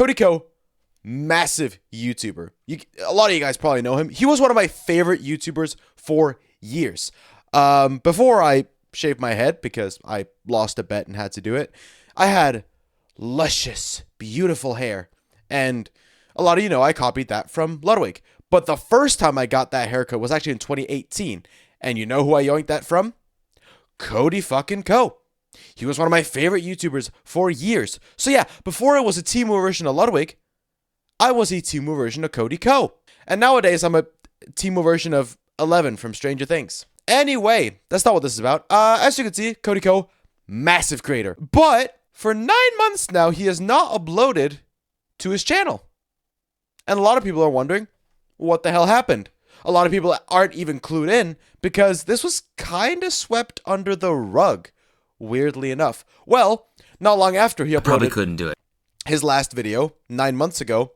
Cody Ko, massive YouTuber. A lot of you guys probably know him. He was one of my favorite YouTubers for years. Before I shaved my head because I lost a bet and had to do it, I had luscious, beautiful hair. And a lot of you know I copied that from Ludwig. But the first time I got that haircut was actually in 2018. And you know who I yoinked that from? Cody fucking Ko. He was one of my favorite YouTubers for years. So yeah, before I was a Temu version of Ludwig, I was a Temu version of Cody Ko. And nowadays I'm a Temu version of 11 from Stranger Things. Anyway, that's not what this is about. As you can see, Cody Ko, massive creator. But for 9 months now, he has not uploaded to his channel. And a lot of people are wondering, what the hell happened? A lot of people aren't even clued in because this was kind of swept under the rug, weirdly enough. Well, not long after he uploaded probably couldn't do it. His last video 9 months ago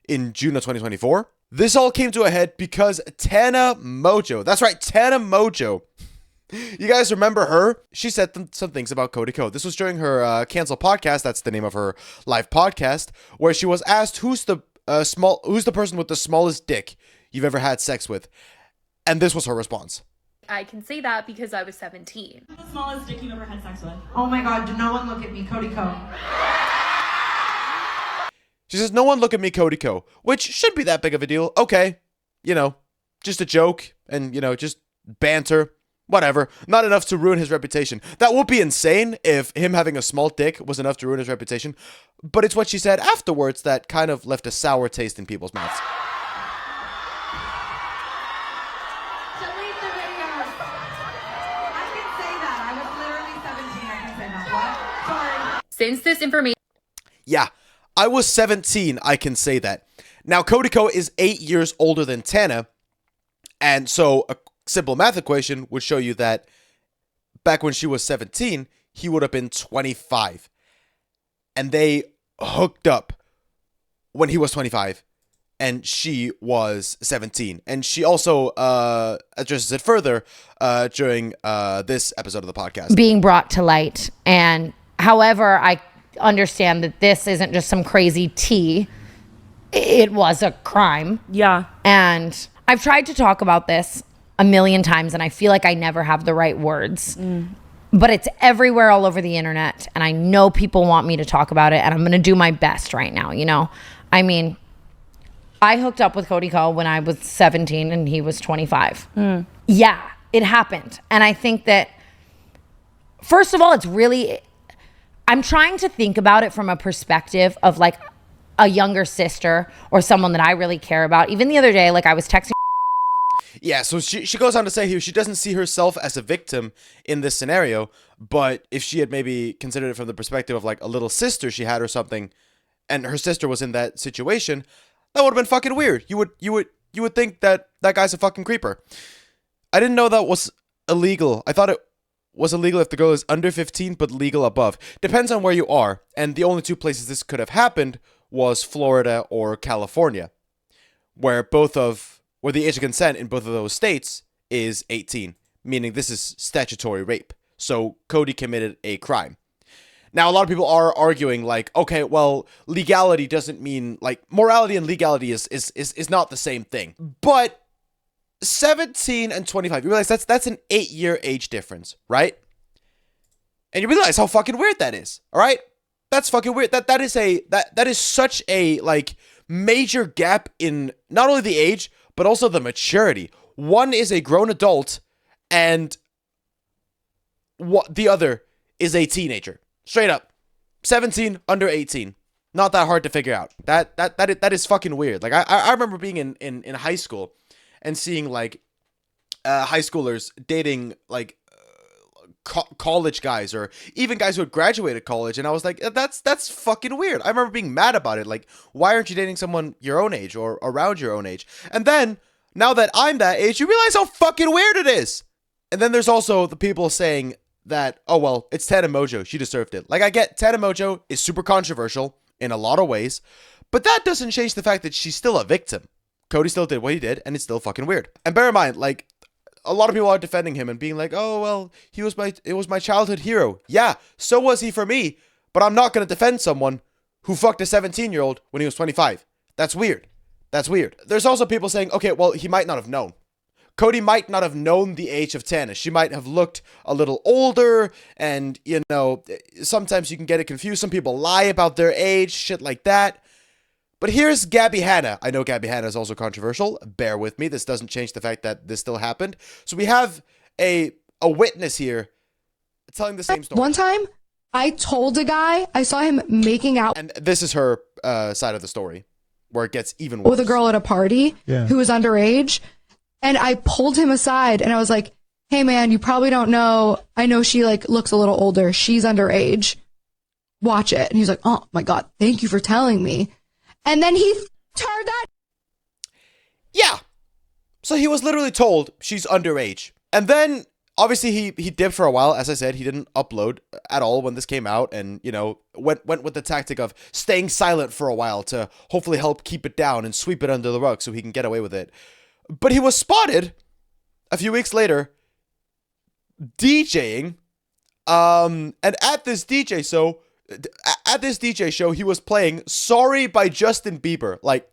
in June of 2024, this all came to a head because Tana Mojo, that's right, Tana Mojo. You guys remember her? She said some things about Cody Ko. This was during her Cancel podcast. That's the name of her live podcast, where she was asked who's the person with the smallest dick you've ever had sex with, and this was her response. I can say that because I was 17. The smallest dick you've ever had sex with? Oh my god, no one look at me, Cody Ko. She says, no one look at me, Cody Ko, which shouldn't be that big of a deal. Okay, just a joke and, just banter, whatever. Not enough to ruin his reputation. That would be insane if him having a small dick was enough to ruin his reputation, but it's what she said afterwards that kind of left a sour taste in people's mouths. Delete the videos. I can say that. I was literally 17. I can say that. What? Sorry. Since this information Yeah, I was 17, I can say that. Now, Cody Ko is 8 years older than Tana, and so a simple math equation would show you that back when she was 17, he would have been 25. And they hooked up when he was 25, and she was 17. And she also addresses it further during this episode of the podcast. Being brought to light. And however, I understand that this isn't just some crazy tea. It was a crime. Yeah. And I've tried to talk about this a million times, and I feel like I never have the right words. But it's everywhere all over the internet, and I know people want me to talk about it, and I'm going to do my best right now, I mean, I hooked up with Cody Ko when I was 17 and he was 25. Yeah, it happened. And I think that, first of all, I'm trying to think about it from a perspective of like a younger sister or someone that I really care about. Even the other day, like I was texting. Yeah, so she goes on to say here she doesn't see herself as a victim in this scenario, but if she had maybe considered it from the perspective of like a little sister she had or something, and her sister was in that situation, that would have been fucking weird. You would think that guy's a fucking creeper. I didn't know that was illegal. I thought it was illegal if the girl is under 15, but legal above. Depends on where you are, and the only two places this could have happened was Florida or California, where the age of consent in both of those states is 18, meaning this is statutory rape. So Cody committed a crime. Now, a lot of people are arguing like, okay, well, legality doesn't mean like morality and legality is not the same thing. But 17 and 25, you realize that's an 8-year age difference, right? And you realize how fucking weird that is, all right? That's fucking weird. That is such a like major gap in not only the age, but also the maturity. One is a grown adult, and the other is a teenager. Straight up. 17, under 18. Not that hard to figure out. That is fucking weird. Like, I remember being in high school and seeing, like, high schoolers dating, like, college guys or even guys who had graduated college, and I was like, that's fucking weird. I remember being mad about it. Like, why aren't you dating someone your own age or around your own age? And then, now that I'm that age, you realize how fucking weird it is. And then there's also the people saying that, oh, well, it's Tana Mojo. She deserved it. Like, I get Tana Mojo is super controversial in a lot of ways, but that doesn't change the fact that she's still a victim. Cody still did what he did, and it's still fucking weird. And bear in mind, like, a lot of people are defending him and being like, oh, well, it was my childhood hero. Yeah, so was he for me, but I'm not going to defend someone who fucked a 17-year-old when he was 25. That's weird. That's weird. There's also people saying, okay, well, he might not have known. Cody might not have known the age of Tana. She might have looked a little older, and, you know, sometimes you can get it confused. Some people lie about their age, shit like that. But here's Gabby Hanna. I know Gabby Hanna is also controversial. Bear with me. This doesn't change the fact that this still happened. So we have a witness here telling the same story. One time, I told a guy, I saw him making out And this is her side of the story, where it gets even worse. with a girl at a party who was underage. And I pulled him aside and I was like, hey man, you probably don't know. I know she like looks a little older. She's underage. Watch it. And he's like, oh my God, thank you for telling me. And then he turned that. Yeah. So he was literally told she's underage. And then obviously he dipped for a while. As I said, he didn't upload at all when this came out, and, you know, went with the tactic of staying silent for a while to hopefully help keep it down and sweep it under the rug so he can get away with it. But he was spotted a few weeks later DJing, and at this DJ show, he was playing "Sorry" by Justin Bieber. Like,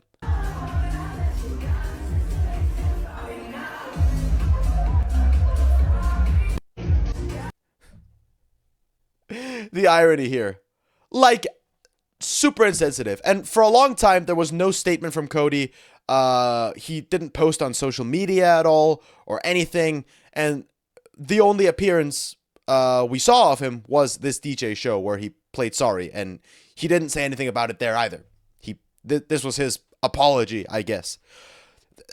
the irony here, like, super insensitive. And for a long time, there was no statement from Cody. He didn't post on social media at all or anything, and the only appearance we saw of him was this DJ show where he played "Sorry," and he didn't say anything about it there either. This was his apology, I guess.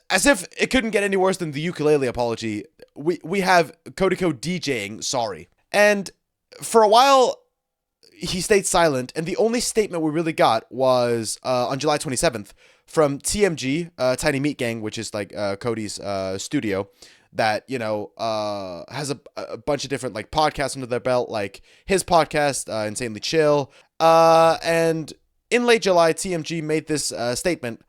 As if it couldn't get any worse than the ukulele apology, we have Cody Ko DJing "Sorry," and for a while he stayed silent, and the only statement we really got was on July 27th from TMG, Tiny Meat Gang, which is like Cody's studio that, you know, has a bunch of different like podcasts under their belt, like his podcast, Insanely Chill. And in late July, TMG made this statement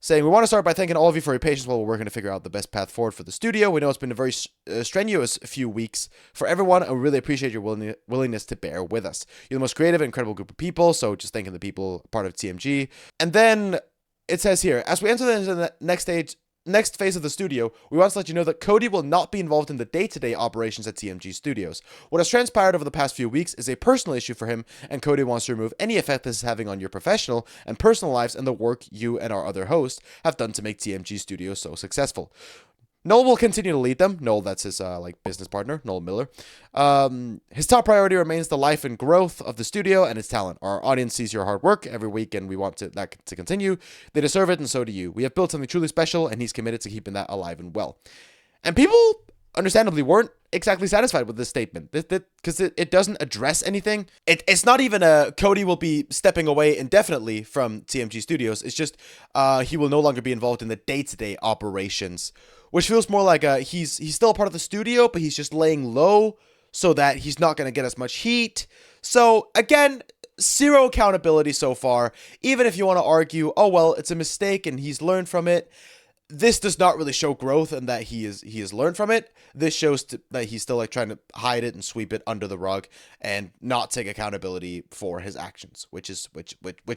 saying, "We want to start by thanking all of you for your patience while we're working to figure out the best path forward for the studio. We know it's been a very strenuous few weeks for everyone, and we really appreciate your willingness to bear with us. You're the most creative and incredible group of people, so just thanking the people part of TMG." And then it says here, "As we enter the next phase of the studio, we want to let you know that Cody will not be involved in the day-to-day operations at TMG Studios. What has transpired over the past few weeks is a personal issue for him, and Cody wants to remove any effect this is having on your professional and personal lives and the work you and our other hosts have done to make TMG Studios so successful. Noel will continue to lead them." Noel, that's his business partner, Noel Miller. "His top priority remains the life and growth of the studio and its talent. Our audience sees your hard work every week, and we want that to continue. They deserve it, and so do you. We have built something truly special, and he's committed to keeping that alive and well." And people, understandably, weren't exactly satisfied with this statement because it doesn't address anything. It's not even Cody will be stepping away indefinitely from TMG Studios. It's just he will no longer be involved in the day-to-day operations, which feels more like he's still a part of the studio, but he's just laying low so that he's not going to get as much heat. So again, zero accountability so far. Even if you want to argue, oh well, it's a mistake and he's learned from it, this does not really show growth and that he has learned from it. This shows that he's still like trying to hide it and sweep it under the rug and not take accountability for his actions, which is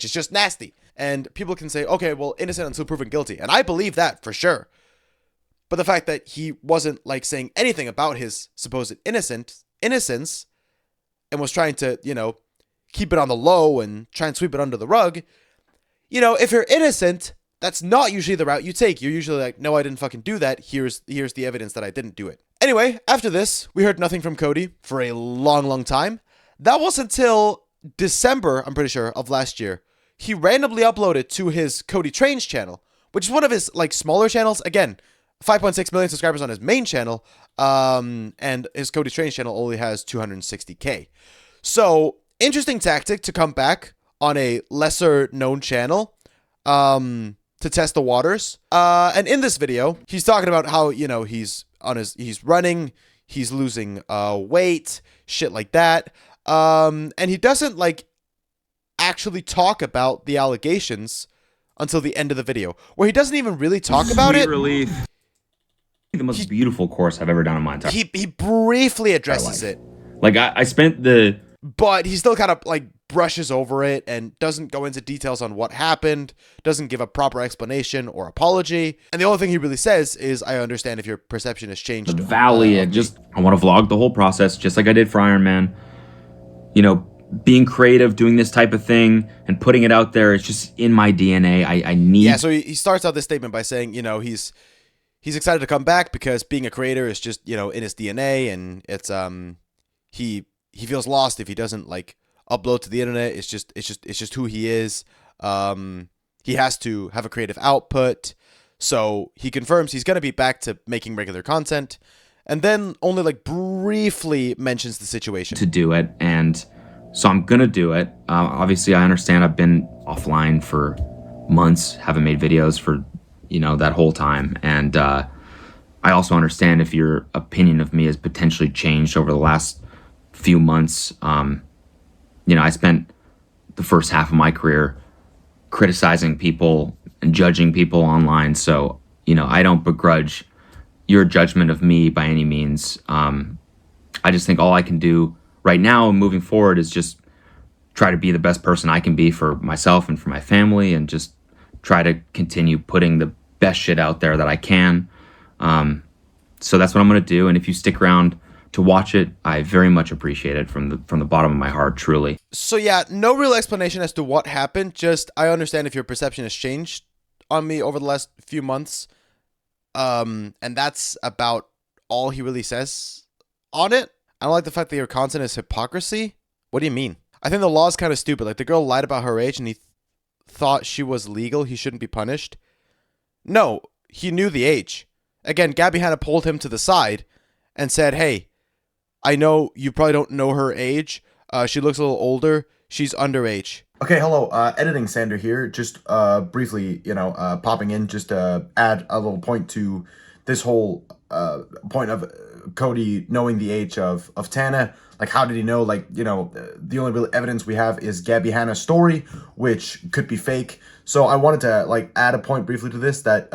just nasty. And people can say, okay, well, innocent until proven guilty, and I believe that for sure. But the fact that he wasn't like saying anything about his supposed innocence and was trying to, you know, keep it on the low and try and sweep it under the rug, you know, if you're innocent, that's not usually the route you take. You're usually like, no, I didn't fucking do that. Here's the evidence that I didn't do it. Anyway, after this, we heard nothing from Cody for a long, long time. That was until December, I'm pretty sure, of last year. He randomly uploaded to his Cody Trains channel, which is one of his like smaller channels. Again, 5.6 million subscribers on his main channel, and his Cody Trains channel only has 260K. So, interesting tactic to come back on a lesser known channel, to test the waters. And in this video, he's talking about how, you know, he's running, he's losing weight, shit like that. And he doesn't like actually talk about the allegations until the end of the video, where he doesn't even really talk about it. Relief. The most beautiful course I've ever done in my entire He briefly addresses it. Like I spent the but he still kind of like brushes over it and doesn't go into details on what happened, doesn't give a proper explanation or apology. And the only thing he really says is, I understand if your perception has changed. Valley, I want to vlog the whole process, just like I did for Iron Man. You know, being creative, doing this type of thing, and putting it out there, it's just in my DNA. I need... Yeah, so he starts out this statement by saying, you know, he's excited to come back because being a creator is just, you know, in his DNA, and it's he feels lost if he doesn't like upload to the internet. It's just who he is. He has to have a creative output. So he confirms he's going to be back to making regular content, and then only like briefly mentions the situation to do it. And so I'm going to do it. Obviously, I understand I've been offline for months, haven't made videos for, you know, that whole time. And I also understand if your opinion of me has potentially changed over the last few months. You know, I spent the first half of my career criticizing people and judging people online. So, you know, I don't begrudge your judgment of me by any means. I just think all I can do right now and moving forward is just try to be the best person I can be for myself and for my family, and just try to continue putting the best shit out there that I can. So that's what I'm going to do. And if you stick around to watch it, I very much appreciate it from the bottom of my heart, truly. So yeah, no real explanation as to what happened. Just, I understand if your perception has changed on me over the last few months. And that's about all he really says on it. I don't like the fact that your content is hypocrisy. What do you mean? I think the law is kind of stupid. Like, the girl lied about her age and he thought she was legal. He shouldn't be punished. No, he knew the age. Again, Gabby Hanna pulled him to the side and said, hey, I know you probably don't know her age. She looks a little older. She's underage. Okay, hello, editing Sander here. Just briefly, you know, popping in just to add a little point to this whole point of Cody knowing the age of Tana. Like, how did he know? Like, you know, the only real evidence we have is Gabby Hanna's story, which could be fake. So I wanted to, like, add a point briefly to this that,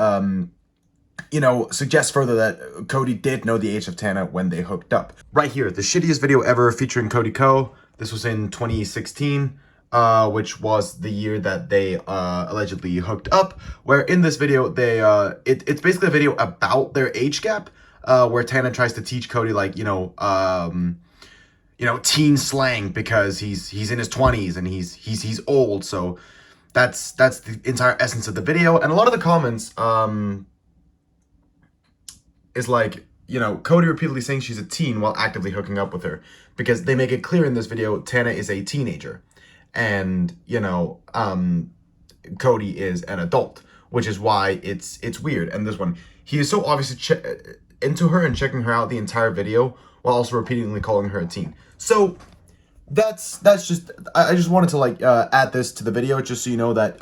you know, suggests further that Cody did know the age of Tana when they hooked up. Right here, the shittiest video ever featuring Cody Ko. This was in 2016. Which was the year that they allegedly hooked up, where in this video they it's basically a video about their age gap, where Tana tries to teach Cody, like, you know, teen slang, because he's in his 20s and he's old. So that's the entire essence of the video. And a lot of the comments is like, you know, Cody repeatedly saying she's a teen while actively hooking up with her, because they make it clear in this video Tana is a teenager. And, you know, Cody is an adult, which is why it's weird. And this one, he is so obviously into her and checking her out the entire video, while also repeatedly calling her a teen. So that's just, I just wanted to, like, add this to the video, just so you know that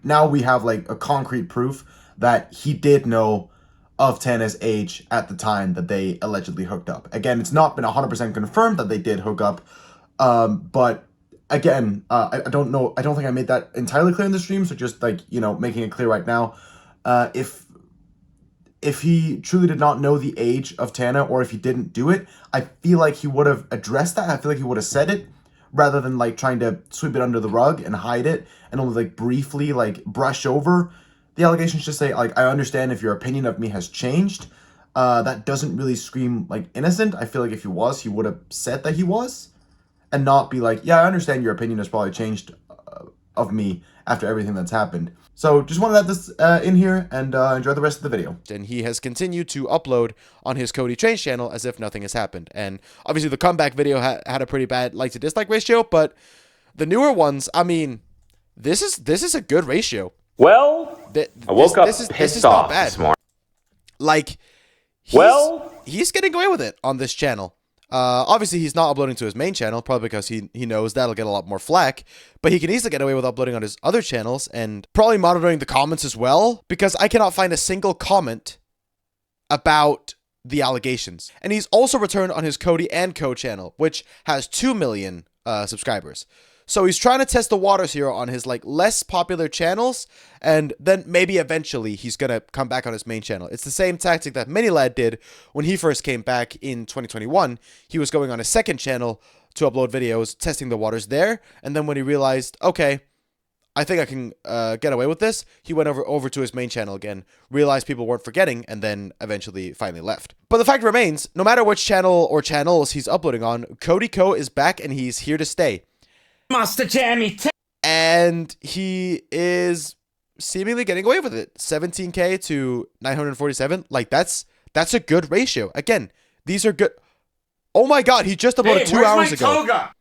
now we have, like, a concrete proof that he did know of Tana's age at the time that they allegedly hooked up. Again, it's not been 100% confirmed that they did hook up, but again, I don't know. I don't think I made that entirely clear in the stream. So just, like, you know, making it clear right now. If he truly did not know the age of Tana, or if he didn't do it, I feel like he would have addressed that. I feel like he would have said it, rather than, like, trying to sweep it under the rug and hide it and only, like, briefly, like, brush over the allegations. Just say, like, I understand if your opinion of me has changed. That doesn't really scream, like, innocent. I feel like if he was, he would have said that he was. And not be like, yeah, I understand your opinion has probably changed of me after everything that's happened. So just wanted to add this in here, and enjoy the rest of the video. And he has continued to upload on his Cody Trains channel as if nothing has happened. And obviously the comeback video had a pretty bad like to dislike ratio, but the newer ones, I mean, this is a good ratio. Well, I woke up pissed off this morning. Like, he's getting away with it on this channel. Obviously, he's not uploading to his main channel, probably because he knows that'll get a lot more flack, but he can easily get away with uploading on his other channels, and probably monitoring the comments as well, because I cannot find a single comment about the allegations. And he's also returned on his Cody and Co channel, which has 2 million subscribers. So he's trying to test the waters here on his, like, less popular channels, and then maybe eventually he's going to come back on his main channel. It's the same tactic that Minilad did when he first came back in 2021. He was going on his second channel to upload videos, testing the waters there. And then when he realized, okay, I think I can get away with this, he went over to his main channel again, realized people weren't forgetting, and then eventually finally left. But the fact remains, no matter which channel or channels he's uploading on, Cody Ko is back and he's here to stay. Master Jammy. And he is seemingly getting away with it. 17K to 947. Like, that's a good ratio. Again, these are good. Oh my god, he just uploaded 2 hours ago. Toga?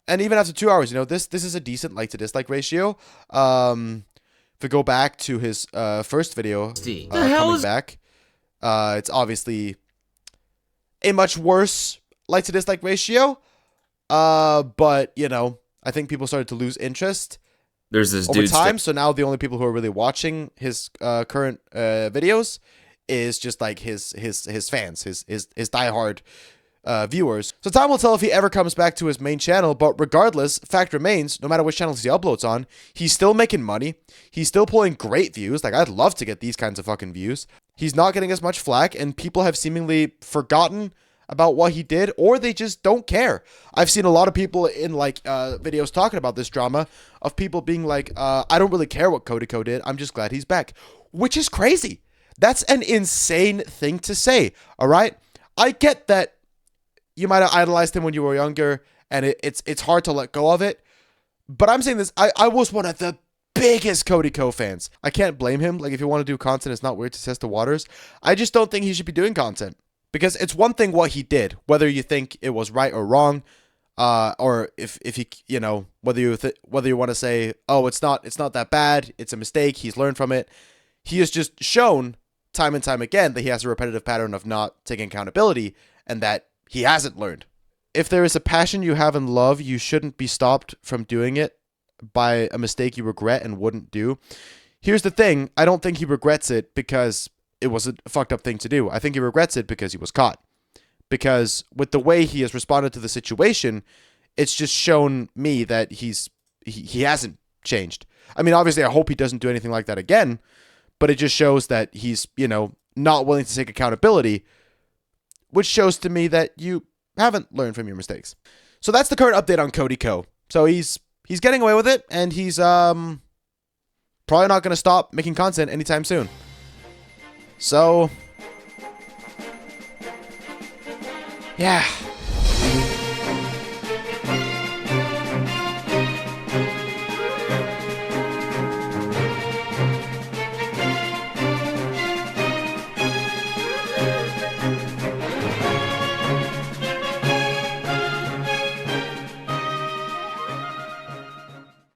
And even after 2 hours, you know, this is a decent like to dislike ratio. If we go back to his first video, coming back, it's obviously a much worse like to dislike ratio. But you know, I think people started to lose interest. There's this over dude time, so now the only people who are really watching his current videos is just like his fans, his diehard viewers. So time will tell if he ever comes back to his main channel, but regardless, fact remains, no matter which channels he uploads on, he's still making money. He's still pulling great views. Like, I'd love to get these kinds of fucking views. He's not getting as much flack, and people have seemingly forgotten about what he did, or they just don't care. I've seen a lot of people in like videos talking about this drama of people being like, I don't really care what Cody Ko did. I'm just glad he's back, which is crazy. That's an insane thing to say. All right. I get that you might have idolized him when you were younger and it's hard to let go of it. But I'm saying this, I was one of the biggest Cody Ko fans. I can't blame him. Like, if you want to do content, it's not weird to test the waters. I just don't think he should be doing content. Because it's one thing what he did, whether you think it was right or wrong, or if he, you know, whether you want to say, oh, it's not that bad, it's a mistake, he's learned from it. He has just shown time and time again that he has a repetitive pattern of not taking accountability and that he hasn't learned. If there is a passion you have in love, you shouldn't be stopped from doing it by a mistake you regret and wouldn't do. Here's the thing, I don't think he regrets it because it was a fucked up thing to do. I think he regrets it because he was caught. Because with the way he has responded to the situation, it's just shown me that he hasn't changed. I mean, obviously, I hope he doesn't do anything like that again, but it just shows that he's, you know, not willing to take accountability, which shows to me that you haven't learned from your mistakes. So that's the current update on Cody Ko. So he's getting away with it, and he's probably not going to stop making content anytime soon. So, yeah.